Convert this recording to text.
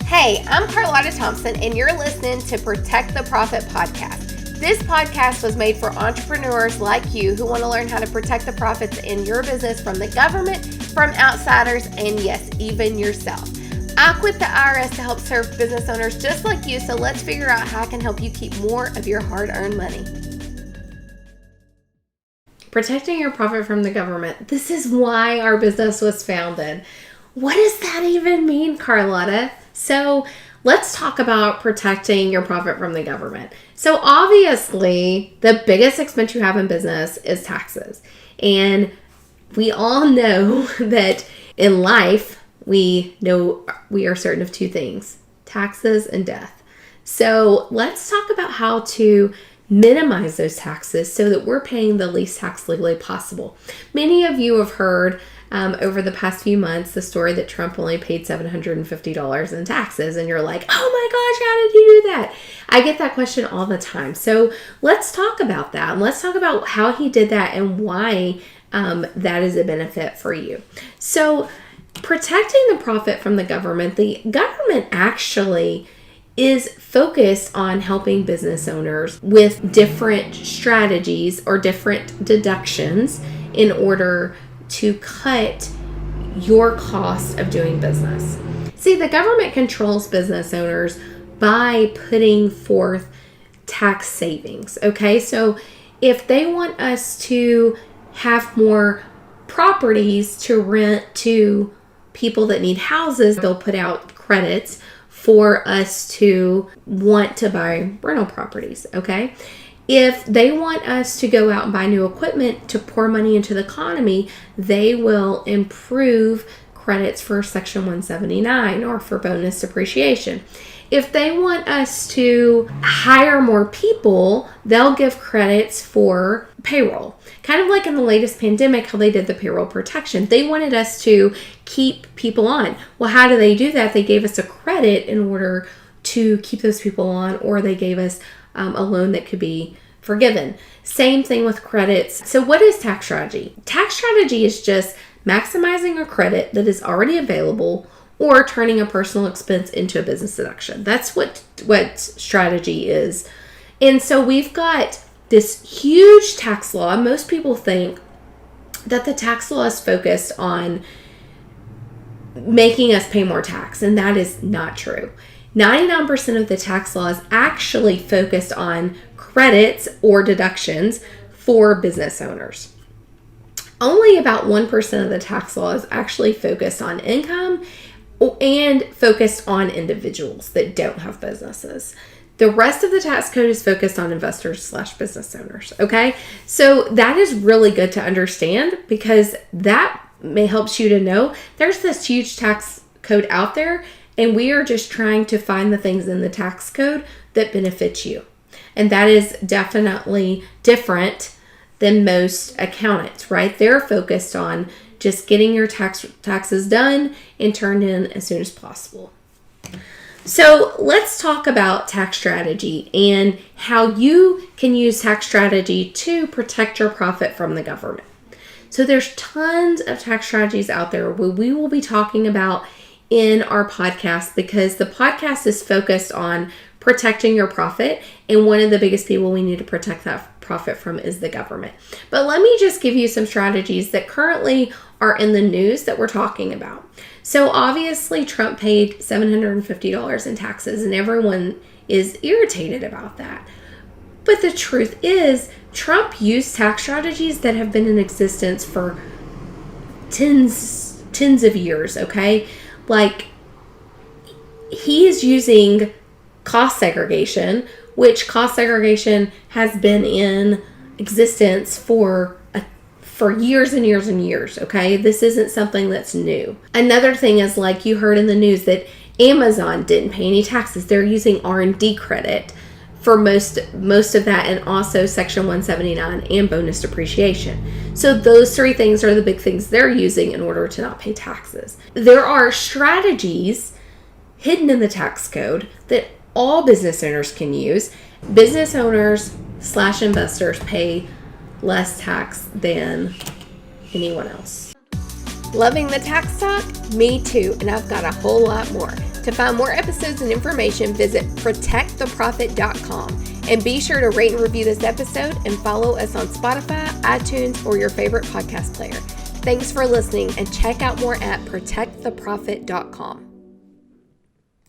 Hey, I'm Carlotta Thompson, and you're listening to Protect the Profit podcast. This podcast was made for entrepreneurs like you who want to learn how to protect the profits in your business from the government, from outsiders, and yes, even yourself. I quit the IRS to help serve business owners just like you, so let's figure out how I can help you keep more of your hard-earned money. Protecting your profit from the government. This is why our business was founded. What does that even mean, Carlotta? So let's talk about protecting your profit from the government. So obviously, the biggest expense you have in business is taxes. And we all know that in life, we know we are certain of two things, taxes and death. So let's talk about how to minimize those taxes so that we're paying the least tax legally possible. Many of you have heard over the past few months the story that Trump only paid $750 in taxes, and you're like, oh my gosh, how did you do that? I get that question all the time. So let's talk about that, and let's talk about how he did that and why that is a benefit for you. So protecting the profit from the government actually is focused on helping business owners with different strategies or different deductions in order to cut your cost of doing business. See, the government controls business owners by putting forth tax savings, okay? So if they want us to have more properties to rent to people that need houses, they'll put out credits for us to want to buy rental properties, okay? If they want us to go out and buy new equipment to pour money into the economy, they will improve credits for Section 179 or for bonus depreciation. If they want us to hire more people, they'll give credits for payroll. Kind of like in the latest pandemic, how they did the payroll protection. They wanted us to keep people on. Well, how do they do that? They gave us a credit in order to keep those people on, or they gave us a loan that could be forgiven. Same thing with credits. So what is tax strategy? Tax strategy is just maximizing a credit that is already available or turning a personal expense into a business deduction. That's what strategy is. And so we've got this huge tax law. Most people think that the tax law is focused on making us pay more tax, and that is not true. 99% of the tax law is actually focused on credits or deductions for business owners. Only about 1% of the tax law is actually focused on income and focused on individuals that don't have businesses. The rest of the tax code is focused on investors/business owners, okay? So that is really good to understand, because that helps you to know there's this huge tax code out there, and we are just trying to find the things in the tax code that benefit you. And that is definitely different than most accountants, right? They're focused on just getting your taxes done and turned in as soon as possible. So let's talk about tax strategy and how you can use tax strategy to protect your profit from the government. So there's tons of tax strategies out there we will be talking about in our podcast, because the podcast is focused on protecting your profit, and one of the biggest people we need to protect that profit from is the government. But let me just give you some strategies that currently are in the news that we're talking about. So obviously Trump paid $750 in taxes, and everyone is irritated about that. But the truth is, Trump used tax strategies that have been in existence for tens of years, okay? Like, he is using cost segregation, which cost segregation has been in existence for years and years and years, okay? This isn't something that's new. Another thing is, like you heard in the news, that Amazon didn't pay any taxes. They're using R&D credit for most of that, and also Section 179 and bonus depreciation. So those three things are the big things they're using in order to not pay taxes. There are strategies hidden in the tax code that all business owners can use. Business owners/investors pay less tax than anyone else. Loving the tax talk? Me too, and I've got a whole lot more. To find more episodes and information, visit protecttheprofit.com. And be sure to rate and review this episode and follow us on Spotify, iTunes, or your favorite podcast player. Thanks for listening, and check out more at protecttheprofit.com.